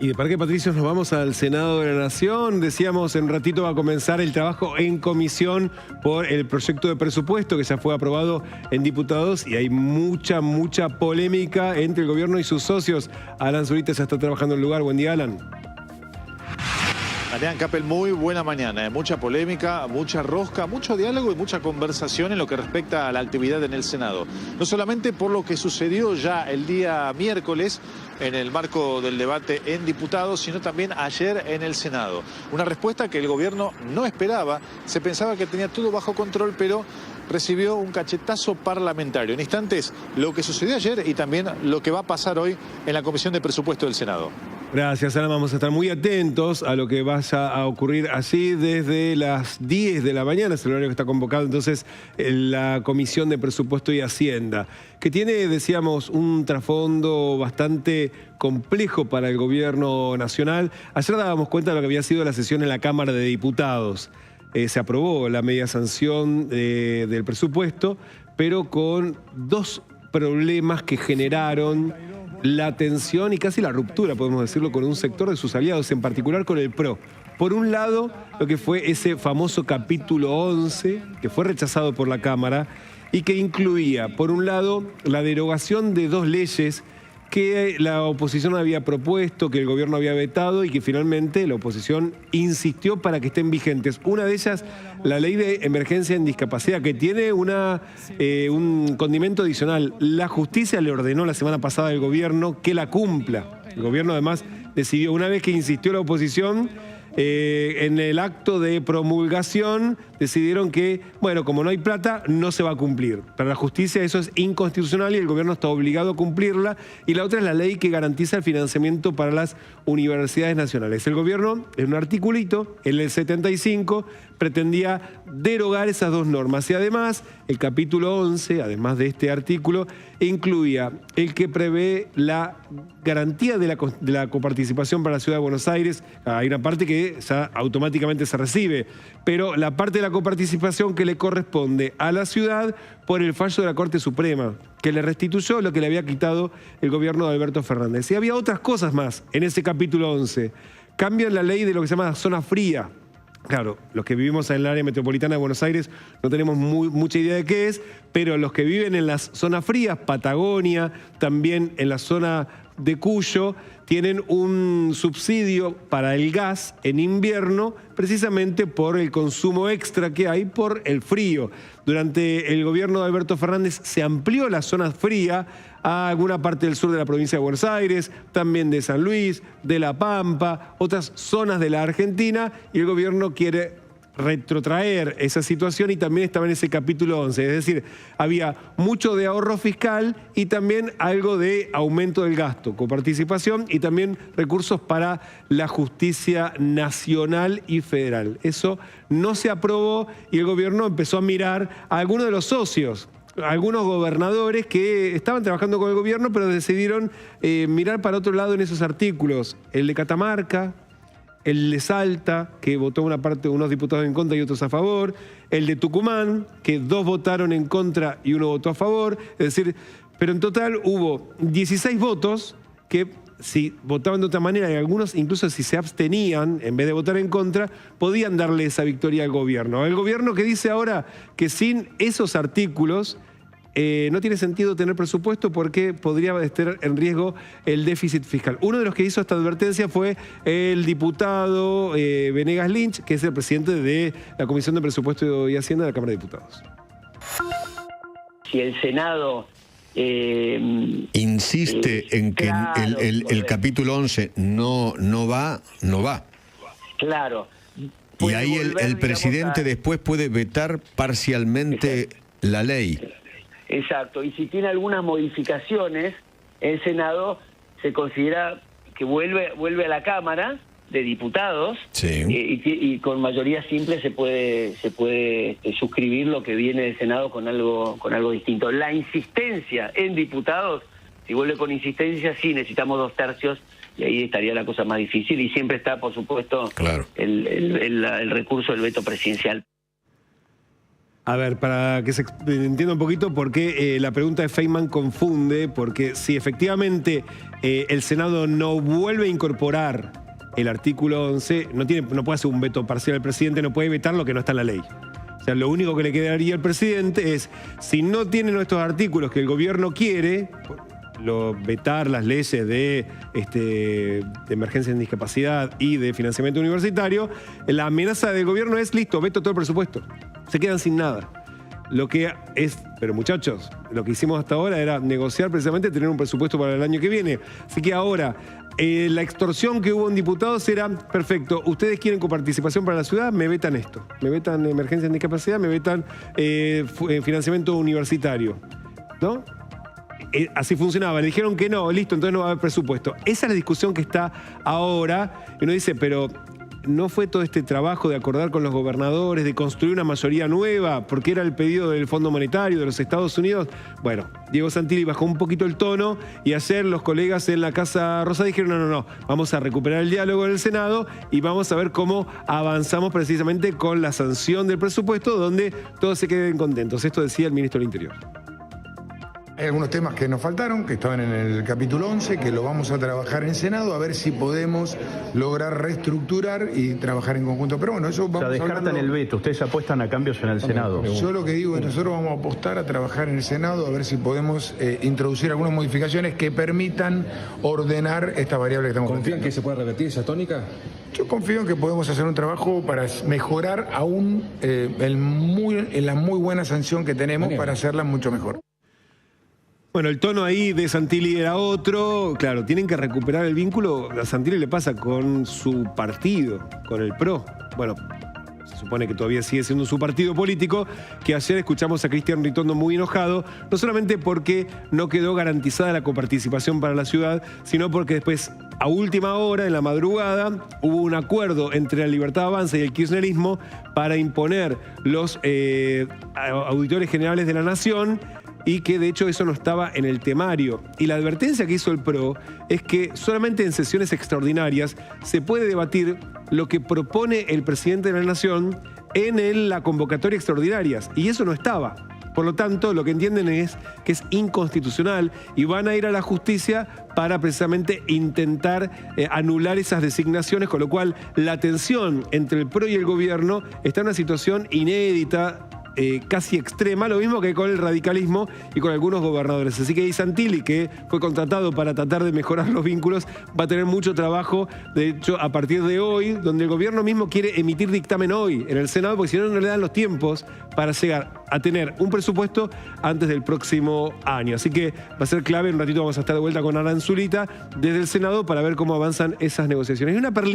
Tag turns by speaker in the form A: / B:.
A: Y de Parque Patricios nos vamos al Senado de la Nación. Decíamos, en un ratito va a comenzar el trabajo en comisión por el proyecto de presupuesto que ya fue aprobado en diputados y hay mucha polémica entre el gobierno y sus socios. Alan Zurita ya está trabajando en el lugar. Buen día, Alan.
B: Marian Capel, muy buena mañana. Mucha polémica, mucha rosca, mucho diálogo y mucha conversación en lo que respecta a la actividad en el Senado. No solamente por lo que sucedió ya el día miércoles en el marco del debate en diputados, sino también ayer en el Senado. Una respuesta que el gobierno no esperaba. Se pensaba que tenía todo bajo control, pero recibió un cachetazo parlamentario. En instantes, lo que sucedió ayer y también lo que va a pasar hoy en la Comisión de Presupuesto del Senado.
A: Gracias, Ana. Vamos a estar muy atentos a lo que vaya a ocurrir allí desde las 10 de la mañana. Es el horario que está convocado entonces en la Comisión de Presupuesto y Hacienda, que tiene, decíamos, un trasfondo bastante complejo para el gobierno nacional. Ayer dábamos cuenta de lo que había sido la sesión en la Cámara de Diputados. Se aprobó la media sanción del presupuesto, pero con dos problemas que generaron la tensión y casi la ruptura, podemos decirlo, con un sector de sus aliados, en particular con el PRO. Por un lado, lo que fue ese famoso capítulo 11, que fue rechazado por la Cámara y que incluía, por un lado, la derogación de dos leyes que la oposición había propuesto, que el gobierno había vetado y que finalmente la oposición insistió para que estén vigentes. Una de ellas, la ley de emergencia en discapacidad, que tiene un condimento adicional. La justicia le ordenó la semana pasada al gobierno que la cumpla. El gobierno además decidió, una vez que insistió la oposición, en el acto de promulgación decidieron que, bueno, como no hay plata, no se va a cumplir. Para la justicia eso es inconstitucional y el gobierno está obligado a cumplirla. Y la otra es la ley que garantiza el financiamiento para las universidades nacionales. El gobierno, en un articulito, en el 75, pretendía derogar esas dos normas. Y además, el capítulo 11, además de este artículo, incluía el que prevé la garantía de la coparticipación para la Ciudad de Buenos Aires. Hay una parte que ya automáticamente se recibe, pero la parte de la coparticipación que le corresponde a la ciudad por el fallo de la Corte Suprema, que le restituyó lo que le había quitado el gobierno de Alberto Fernández. Y había otras cosas más en ese capítulo 11. Cambian la ley de lo que se llama zona fría. Claro, los que vivimos en el área metropolitana de Buenos Aires no tenemos mucha idea de qué es, pero los que viven en las zonas frías, Patagonia, también en la zona de Cuyo, tienen un subsidio para el gas en invierno precisamente por el consumo extra que hay por el frío. Durante el gobierno de Alberto Fernández se amplió la zona fría a alguna parte del sur de la provincia de Buenos Aires, también de San Luis, de La Pampa, otras zonas de la Argentina, y el gobierno quiere retrotraer esa situación y también estaba en ese capítulo 11. Es decir, había mucho de ahorro fiscal y también algo de aumento del gasto, coparticipación y también recursos para la justicia nacional y federal. Eso no se aprobó y el gobierno empezó a mirar a algunos de los socios, algunos gobernadores que estaban trabajando con el gobierno pero decidieron mirar para otro lado en esos artículos. El de Catamarca, el de Salta, que votó una parte, unos diputados en contra y otros a favor, el de Tucumán, que dos votaron en contra y uno votó a favor, es decir, pero en total hubo 16 votos que si votaban de otra manera y algunos incluso si se abstenían en vez de votar en contra, podían darle esa victoria al gobierno. El gobierno que dice ahora que sin esos artículos no tiene sentido tener presupuesto porque podría estar en riesgo el déficit fiscal. Uno de los que hizo esta advertencia fue el diputado Venegas Lynch, que es el presidente de la Comisión de Presupuesto y Hacienda de la Cámara de Diputados.
C: Si el Senado
D: insiste en que
C: claro,
D: el capítulo 11 no va.
C: Claro.
D: Y ahí el presidente después puede vetar parcialmente la ley.
C: Exacto, y si tiene algunas modificaciones, el Senado se considera que vuelve a la Cámara de Diputados,
D: sí.
C: Y con mayoría simple se puede suscribir lo que viene del Senado con algo distinto. La insistencia en diputados, si vuelve con insistencia, sí necesitamos 2/3 y ahí estaría la cosa más difícil y siempre está, por supuesto,
D: claro,
C: el recurso del veto presidencial.
A: A ver, para que se entienda un poquito por qué la pregunta de Feynman confunde, porque si efectivamente el Senado no vuelve a incorporar el artículo 11, no puede hacer un veto parcial al presidente, no puede vetar lo que no está en la ley. O sea, lo único que le quedaría al presidente es, si no tienen estos artículos que el gobierno quiere, vetar las leyes de emergencia en discapacidad y de financiamiento universitario, la amenaza del gobierno es, listo, veto todo el presupuesto. Se quedan sin nada. Pero muchachos, lo que hicimos hasta ahora era negociar precisamente tener un presupuesto para el año que viene. Así que ahora, la extorsión que hubo en diputados era, perfecto, ustedes quieren coparticipación para la ciudad, me vetan esto. Me vetan emergencia en discapacidad, me vetan financiamiento universitario. ¿No? Así funcionaba. Le dijeron que no, listo, entonces no va a haber presupuesto. Esa es la discusión que está ahora. Y uno dice, pero ¿no fue todo este trabajo de acordar con los gobernadores, de construir una mayoría nueva, porque era el pedido del Fondo Monetario de los Estados Unidos? Bueno, Diego Santilli bajó un poquito el tono y ayer los colegas en la Casa Rosada dijeron, no, vamos a recuperar el diálogo en el Senado y vamos a ver cómo avanzamos precisamente con la sanción del presupuesto, donde todos se queden contentos. Esto decía el ministro del Interior.
E: Hay algunos temas que nos faltaron, que estaban en el capítulo 11, que lo vamos a trabajar en Senado, a ver si podemos lograr reestructurar y trabajar en conjunto. Pero bueno, eso vamos a
F: descartan el veto, ustedes apuestan a cambios en el Senado.
E: Yo lo que digo es que nosotros vamos a apostar a trabajar en el Senado, a ver si podemos introducir algunas modificaciones que permitan ordenar esta variable que estamos
G: ¿Confían que se pueda revertir esa tónica?
E: Yo confío en que podemos hacer un trabajo para mejorar aún la muy buena sanción que tenemos para hacerla mucho mejor.
A: Bueno, el tono ahí de Santilli era otro. Claro, tienen que recuperar el vínculo. A Santilli le pasa con su partido, con el PRO. Bueno, se supone que todavía sigue siendo su partido político, que ayer escuchamos a Cristian Ritondo muy enojado, no solamente porque no quedó garantizada la coparticipación para la ciudad, sino porque después, a última hora, en la madrugada, hubo un acuerdo entre la Libertad Avanza y el kirchnerismo para imponer los auditores generales de la Nación, y que de hecho eso no estaba en el temario. Y la advertencia que hizo el PRO es que solamente en sesiones extraordinarias se puede debatir lo que propone el presidente de la Nación en la convocatoria extraordinarias, y eso no estaba. Por lo tanto, lo que entienden es que es inconstitucional y van a ir a la justicia para precisamente intentar anular esas designaciones, con lo cual la tensión entre el PRO y el gobierno está en una situación inédita, casi extrema, lo mismo que con el radicalismo y con algunos gobernadores. Así que Santilli, que fue contratado para tratar de mejorar los vínculos, va a tener mucho trabajo, de hecho, a partir de hoy, donde el gobierno mismo quiere emitir dictamen hoy en el Senado, porque si no, no le dan los tiempos para llegar a tener un presupuesto antes del próximo año. Así que va a ser clave. En un ratito vamos a estar de vuelta con Aranzulita desde el Senado para ver cómo avanzan esas negociaciones. Y una perlita.